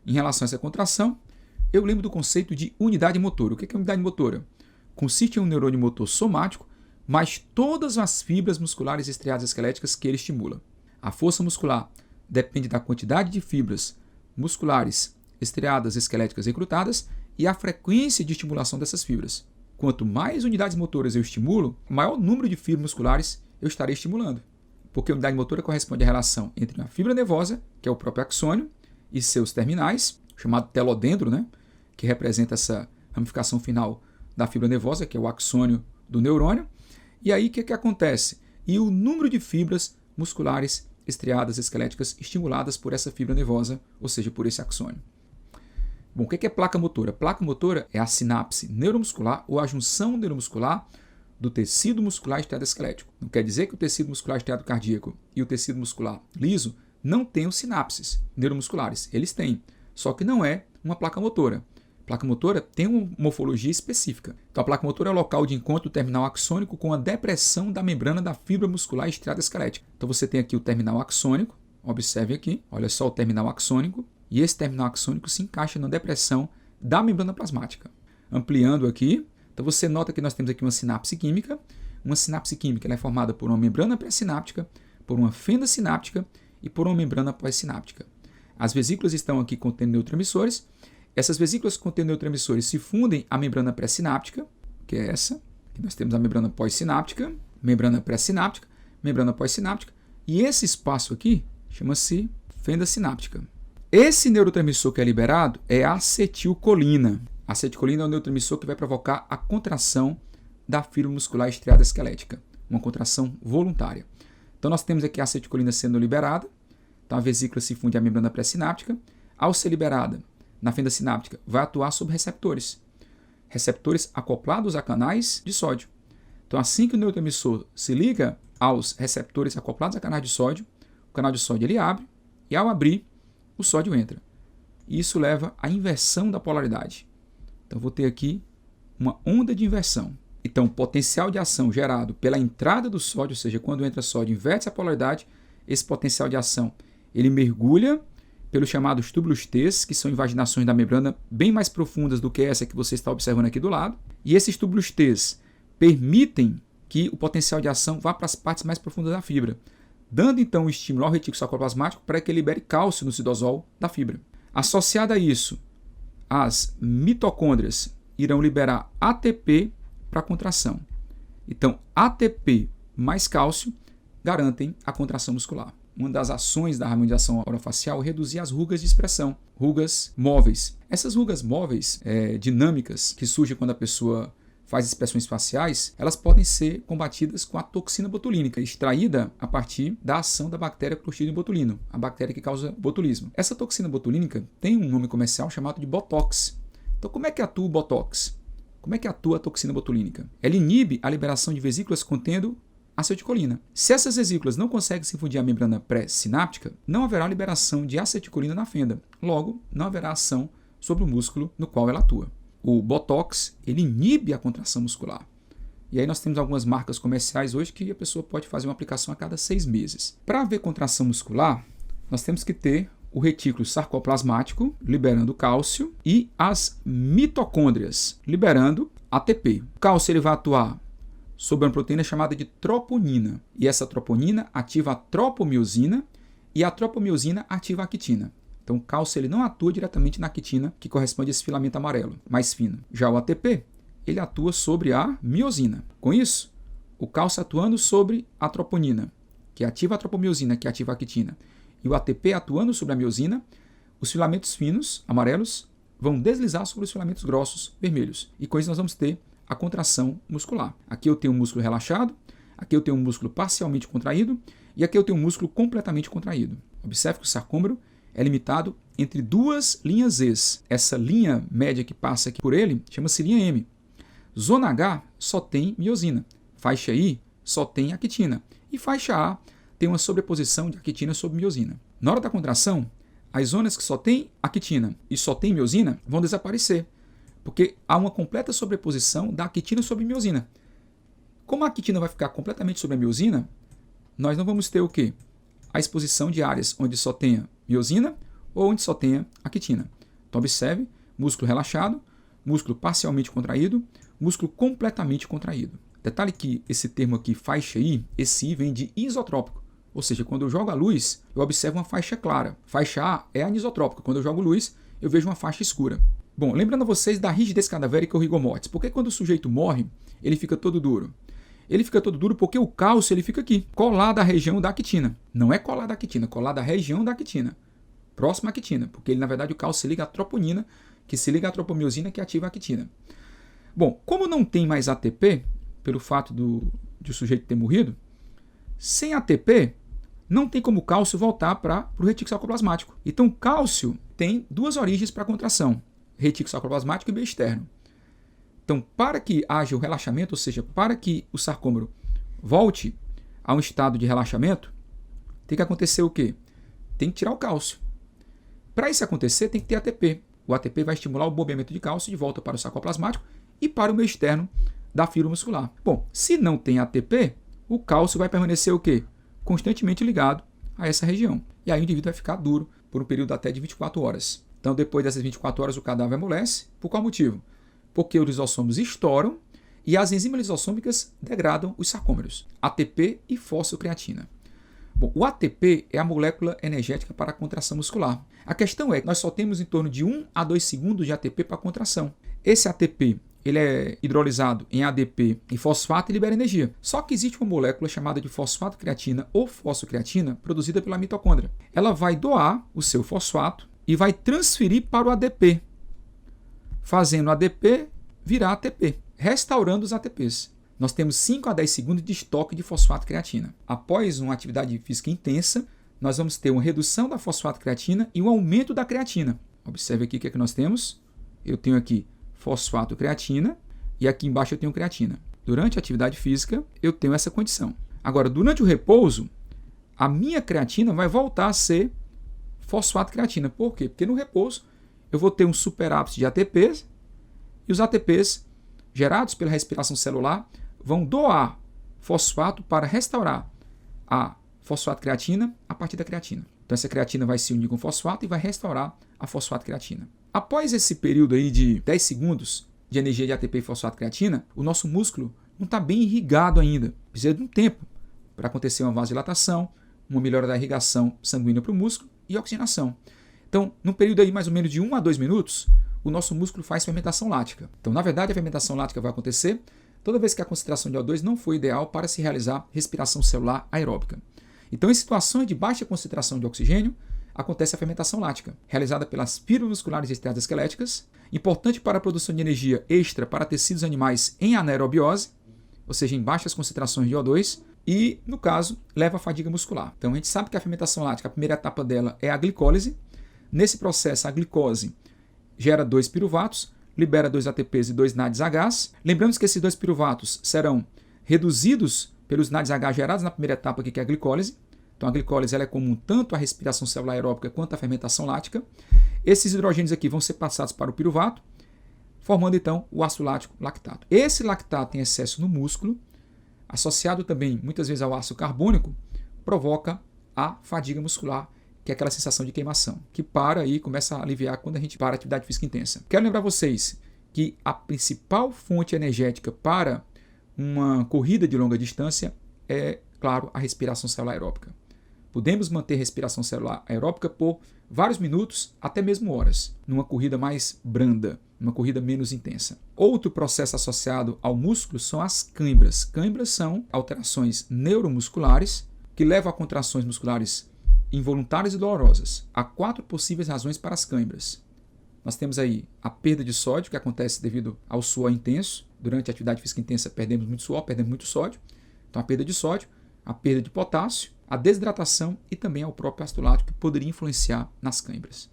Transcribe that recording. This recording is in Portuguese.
em relação a essa contração, eu lembro do conceito de unidade motora. O que é unidade motora? Consiste em um neurônio motor somático, mais todas as fibras musculares estriadas esqueléticas que ele estimula. A força muscular depende da quantidade de fibras musculares estriadas esqueléticas recrutadas e a frequência de estimulação dessas fibras. Quanto mais unidades motoras eu estimulo, maior número de fibras musculares eu estarei estimulando. Porque a unidade motora corresponde à relação entre uma fibra nervosa, que é o próprio axônio, e seus terminais, chamado telodendro, né, que representa essa ramificação final da fibra nervosa, que é o axônio do neurônio. E aí o que acontece? E o número de fibras musculares estriadas esqueléticas estimuladas por essa fibra nervosa, ou seja, por esse axônio. Bom, o que é placa motora? Placa motora é a sinapse neuromuscular ou a junção neuromuscular do tecido muscular estriado esquelético. Não quer dizer que o tecido muscular estriado cardíaco e o tecido muscular liso não tenham sinapses neuromusculares. Eles têm, só que não é uma placa motora. A placa motora tem uma morfologia específica. Então, a placa motora é o local de encontro do terminal axônico com a depressão da membrana da fibra muscular estriada esquelética. Então, você tem aqui o terminal axônico, observe aqui, olha só o terminal axônico, e esse terminal axônico se encaixa na depressão da membrana plasmática. Ampliando aqui, então você nota que nós temos aqui uma sinapse química. Uma sinapse química ela é formada por uma membrana pré-sináptica, por uma fenda sináptica e por uma membrana pós-sináptica. As vesículas estão aqui contendo neurotransmissores. Essas vesículas contendo neurotransmissores se fundem à membrana pré-sináptica, que é essa. Aqui nós temos a membrana pós-sináptica, membrana pré-sináptica, membrana pós-sináptica. E esse espaço aqui chama-se fenda sináptica. Esse neurotransmissor que é liberado é a acetilcolina. A acetilcolina é o neurotransmissor que vai provocar a contração da fibra muscular estriada esquelética, uma contração voluntária. Então nós temos aqui a acetilcolina sendo liberada, então a vesícula se funde à membrana pré-sináptica. Ao ser liberada na fenda sináptica, vai atuar sobre receptores acoplados a canais de sódio. Então assim que o neurotransmissor se liga aos receptores acoplados a canais de sódio, o canal de sódio ele abre e ao abrir, o sódio entra. E isso leva à inversão da polaridade. Então, vou ter aqui uma onda de inversão. Então, o potencial de ação gerado pela entrada do sódio, ou seja, quando entra sódio, inverte a polaridade, esse potencial de ação ele mergulha pelos chamados túbulos T, que são invaginações da membrana bem mais profundas do que essa que você está observando aqui do lado. E esses túbulos T permitem que o potencial de ação vá para as partes mais profundas da fibra, dando então o estímulo ao retículo sarcoplasmático para que ele libere cálcio no citosol da fibra. Associado a isso, as mitocôndrias irão liberar ATP para a contração. Então, ATP mais cálcio garantem a contração muscular. Uma das ações da harmonização orofacial é reduzir as rugas de expressão, rugas móveis. Essas rugas móveis dinâmicas que surgem quando a pessoa faz expressões faciais, elas podem ser combatidas com a toxina botulínica, extraída a partir da ação da bactéria Clostridium botulinum, a bactéria que causa botulismo. Essa toxina botulínica tem um nome comercial chamado de Botox. Então, como é que atua o Botox? Como é que atua a toxina botulínica? Ela inibe a liberação de vesículas contendo acetilcolina. Se essas vesículas não conseguem se fundir à membrana pré-sináptica, não haverá liberação de acetilcolina na fenda. Logo, não haverá ação sobre o músculo no qual ela atua. O Botox, ele inibe a contração muscular. E aí nós temos algumas marcas comerciais hoje que a pessoa pode fazer uma aplicação a cada 6 meses. Para haver contração muscular, nós temos que ter o retículo sarcoplasmático liberando cálcio e as mitocôndrias liberando ATP. O cálcio ele vai atuar sobre uma proteína chamada de troponina. E essa troponina ativa a tropomiosina e a tropomiosina ativa a quitina. Então, o cálcio ele não atua diretamente na quitina, que corresponde a esse filamento amarelo, mais fino. Já o ATP, ele atua sobre a miosina. Com isso, o cálcio atuando sobre a troponina, que ativa a tropomiosina, que ativa a quitina, e o ATP atuando sobre a miosina, os filamentos finos, amarelos, vão deslizar sobre os filamentos grossos, vermelhos. E com isso nós vamos ter a contração muscular. Aqui eu tenho um músculo relaxado, aqui eu tenho um músculo parcialmente contraído, e aqui eu tenho um músculo completamente contraído. Observe que o sarcômero é limitado entre duas linhas Zs. Essa linha média que passa aqui por ele chama-se linha M. Zona H só tem miosina. Faixa I só tem a quitina. E faixa A tem uma sobreposição de quitina sobre miosina. Na hora da contração, as zonas que só tem a quitina e só tem miosina vão desaparecer, porque há uma completa sobreposição da quitina sobre miosina. Como a quitina vai ficar completamente sobre a miosina, nós não vamos ter o quê? A exposição de áreas onde só tenha miosina ou onde só tenha a quitina. Então observe, músculo relaxado, músculo parcialmente contraído, músculo completamente contraído. Detalhe que esse termo aqui, faixa I, esse I vem de isotrópico. Ou seja, quando eu jogo a luz, eu observo uma faixa clara. Faixa A é anisotrópica. Quando eu jogo luz, eu vejo uma faixa escura. Bom, lembrando a vocês da rigidez cadavérica ou rigor mortis. Porque quando o sujeito morre, ele fica todo duro? Ele fica todo duro porque o cálcio ele fica aqui, colado à região da actina. Não é colado à actina, colado à região da actina. Próximo à actina, porque ele, na verdade, o cálcio se liga à troponina, que se liga à tropomiosina, que ativa a actina. Bom, como não tem mais ATP, pelo fato de o sujeito ter morrido, sem ATP, não tem como o cálcio voltar para o retículo sarcoplasmático. Então, o cálcio tem duas origens para a contração, retículo sarcoplasmático e meio externo. Então, para que haja o relaxamento, ou seja, para que o sarcômero volte a um estado de relaxamento, tem que acontecer o quê? Tem que tirar o cálcio. Para isso acontecer, tem que ter ATP. O ATP vai estimular o bombeamento de cálcio de volta para o sarcoplasmático e para o meio externo da fibra muscular. Bom, se não tem ATP, o cálcio vai permanecer o quê? Constantemente ligado a essa região. E aí o indivíduo vai ficar duro por um período até de 24 horas. Então, depois dessas 24 horas, o cadáver amolece. Por qual motivo? Porque os lisossomos estouram e as enzimas lisossômicas degradam os sarcômeros, ATP e fosfocreatina. Bom, o ATP é a molécula energética para a contração muscular. A questão é que nós só temos em torno de 1 a 2 segundos de ATP para a contração. Esse ATP ele é hidrolisado em ADP e fosfato e libera energia. Só que existe uma molécula chamada de fosfato-creatina ou fosfocreatina produzida pela mitocôndria. Ela vai doar o seu fosfato e vai transferir para o ADP, fazendo o ADP virar ATP, restaurando os ATPs. Nós temos 5 a 10 segundos de estoque de fosfato-creatina. Após uma atividade física intensa, nós vamos ter uma redução da fosfato-creatina e um aumento da creatina. Observe aqui o que é que nós temos. Eu tenho aqui fosfato-creatina e aqui embaixo eu tenho creatina. Durante a atividade física, eu tenho essa condição. Agora, durante o repouso, a minha creatina vai voltar a ser fosfato-creatina. Por quê? Porque no repouso eu vou ter um superápice de ATPs e os ATPs gerados pela respiração celular vão doar fosfato para restaurar a fosfato-creatina a partir da creatina. Então essa creatina vai se unir com fosfato e vai restaurar a fosfato-creatina. Após esse período aí de 10 segundos de energia de ATP e fosfato-creatina, o nosso músculo não está bem irrigado ainda. Precisa de um tempo para acontecer uma vasodilatação, uma melhora da irrigação sanguínea para o músculo e oxigenação. Então, num período aí mais ou menos de 1 a 2 minutos, o nosso músculo faz fermentação lática. Então, na verdade, a fermentação lática vai acontecer toda vez que a concentração de O2 não for ideal para se realizar respiração celular aeróbica. Então, em situações de baixa concentração de oxigênio, acontece a fermentação lática, realizada pelas fibras musculares estriadas esqueléticas, importante para a produção de energia extra para tecidos animais em anaerobiose, ou seja, em baixas concentrações de O2, e, no caso, leva à fadiga muscular. Então, a gente sabe que a fermentação lática, a primeira etapa dela é a glicólise. Nesse processo, a glicose gera 2 piruvatos, libera 2 ATPs e 2 NADH. Lembramos que esses 2 piruvatos serão reduzidos pelos NADH gerados na primeira etapa, aqui, que é a glicólise. Então, a glicólise ela é comum tanto à respiração celular aeróbica quanto à fermentação lática. Esses hidrogênios aqui vão ser passados para o piruvato, formando, então, o ácido lático lactato. Esse lactato em excesso no músculo, associado também, muitas vezes, ao ácido carbônico, provoca a fadiga muscular, que é aquela sensação de queimação, que para e começa a aliviar quando a gente para a atividade física intensa. Quero lembrar vocês que a principal fonte energética para uma corrida de longa distância é, claro, a respiração celular aeróbica. Podemos manter respiração celular aeróbica por vários minutos, até mesmo horas, numa corrida mais branda, numa corrida menos intensa. Outro processo associado ao músculo são as câimbras. Câimbras são alterações neuromusculares que levam a contrações musculares involuntárias e dolorosas. Há 4 possíveis razões para as câimbras. Nós temos aí a perda de sódio, que acontece devido ao suor intenso. Durante a atividade física intensa perdemos muito suor, perdemos muito sódio. Então a perda de sódio, a perda de potássio, a desidratação e também ao próprio ácido lático, que poderia influenciar nas câimbras.